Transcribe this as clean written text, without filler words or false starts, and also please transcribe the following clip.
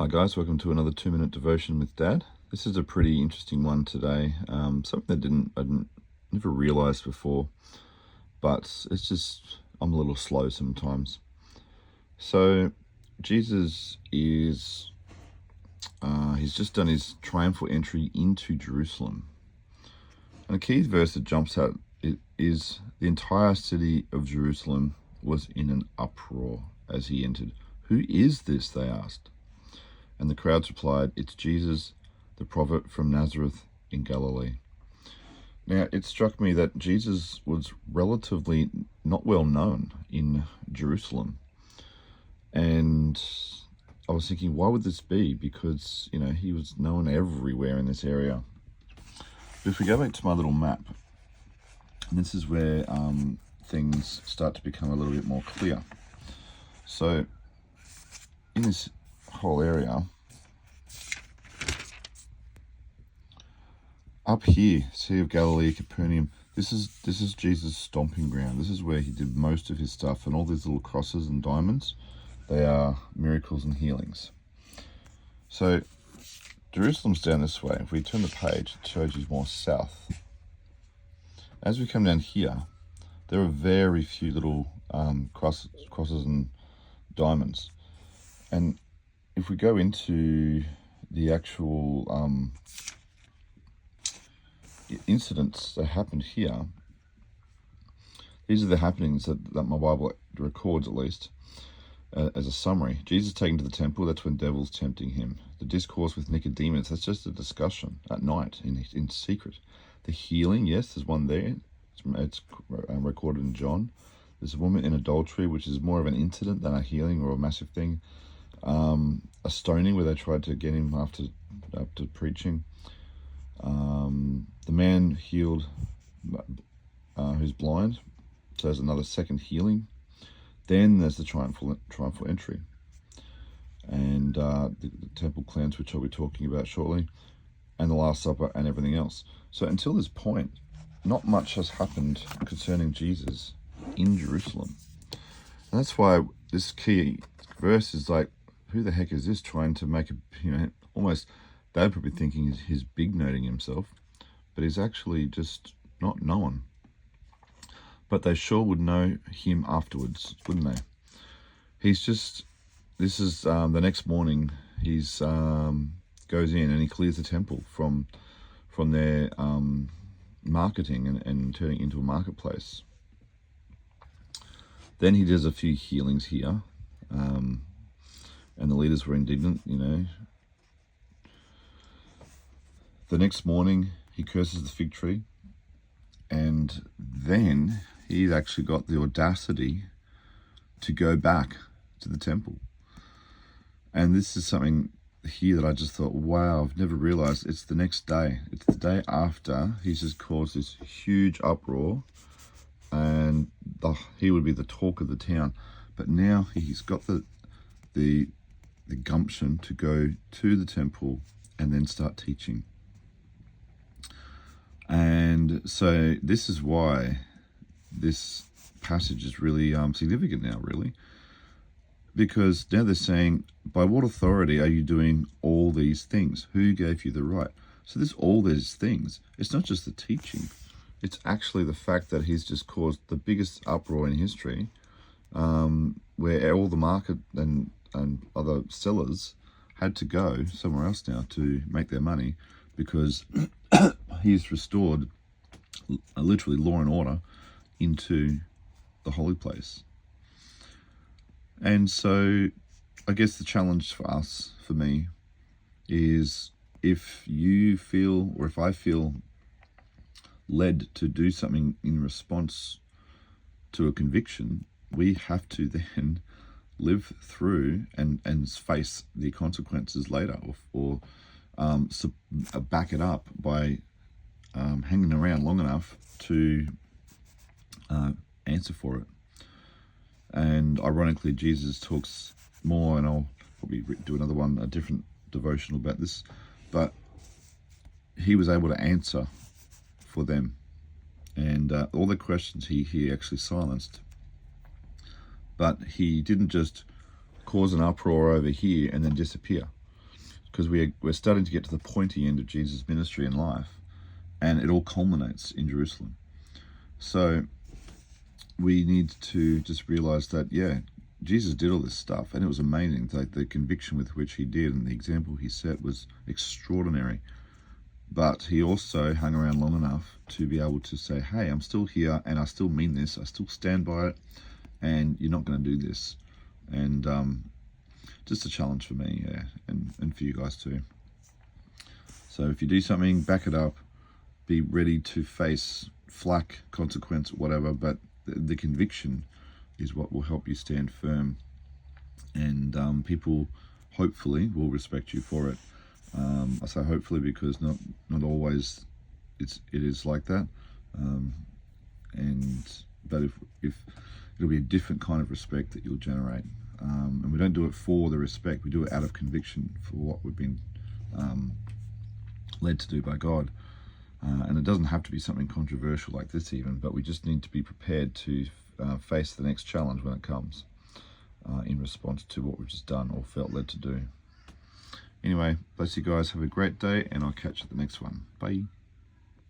Hi guys, welcome to another 2-minute devotion with Dad. This is a pretty interesting one today. Something that I didn't never realized before, but it's just I'm a little slow sometimes. So Jesus is he's just done his triumphal entry into Jerusalem, and a key verse that jumps out is the entire city of Jerusalem was in an uproar as he entered. "Who is this?" they asked. And the crowds replied, "It's Jesus, the prophet from Nazareth in Galilee." Now, it struck me that Jesus was relatively not well known in Jerusalem. And I was thinking, why would this be? Because, he was known everywhere in this area. But if we go back to my little map, this is where things start to become a little bit more clear. So, in this whole area up here, Sea of Galilee, Capernaum, this is Jesus' stomping ground. This is where he did most of his stuff, and all these little crosses and diamonds, they are miracles and healings. So Jerusalem's down this way. If we turn the page, it shows you more south. As we come down here, there are very few little crosses and diamonds. And if we go into the actual incidents that happened here, these are the happenings that my Bible records, at least, as a summary. Jesus taken to the temple, that's when Devos tempting him. The discourse with Nicodemus, that's just a discussion at night in secret. The healing, yes, there's one there. It's recorded in John. There's a woman in adultery, which is more of an incident than a healing or a massive thing. A stoning where they tried to get him after preaching. The man healed who's blind, so there's another second healing. Then there's the triumphal entry, and the temple cleanse, which I'll be talking about shortly, and the Last Supper and everything else. So until this point, not much has happened concerning Jesus in Jerusalem. And that's why this key verse is like, who the heck is this trying to make almost, they're probably thinking he's big noting himself, but he's actually just not known. But they sure would know him afterwards, wouldn't they? This is the next morning, he's goes in and he clears the temple from their marketing and turning it into a marketplace. Then he does a few healings here, and the leaders were indignant, The next morning, he curses the fig tree, and then he's actually got the audacity to go back to the temple. And this is something here that I just thought, wow, I've never realized. It's the next day. It's the day after he's just caused this huge uproar, and he would be the talk of the town. But now he's got the gumption to go to the temple and then start teaching. And so this is why this passage is really significant now, really. Because now they're saying, by what authority are you doing all these things? Who gave you the right? So all these things, it's not just the teaching. It's actually the fact that he's just caused the biggest uproar in history, where all the market and other sellers had to go somewhere else now to make their money, because he's restored literally law and order into the holy place. And so I guess the challenge for me, is if you feel, or if I feel led to do something in response to a conviction, we have to then live through and face the consequences later, or back it up by hanging around long enough to answer for it. And ironically, Jesus talks more, and I'll probably do another one, a different devotional about this, but he was able to answer for them, and all the questions he actually silenced. But he didn't just cause an uproar over here and then disappear. because we're starting to get to the pointy end of Jesus' ministry and life, and it all culminates in Jerusalem. So we need to just realize that, yeah, Jesus did all this stuff, and it was amazing. Like, the conviction with which he did and the example he set was extraordinary. But he also hung around long enough to be able to say, hey, I'm still here, and I still mean this. I still stand by it, and you're not going to do this. And just a challenge for me, yeah, and for you guys too. So if you do something, back it up. Be ready to face flack, consequence, whatever, but the conviction is what will help you stand firm, and people hopefully will respect you for it. I say hopefully because not always it is like that, but if it'll be a different kind of respect that you'll generate, and we don't do it for the respect, we do it out of conviction for what we've been led to do by God. And it doesn't have to be something controversial like this even, but we just need to be prepared to face the next challenge when it comes, in response to what we've just done or felt led to do. Anyway, bless you guys, have a great day, and I'll catch you at the next one. Bye.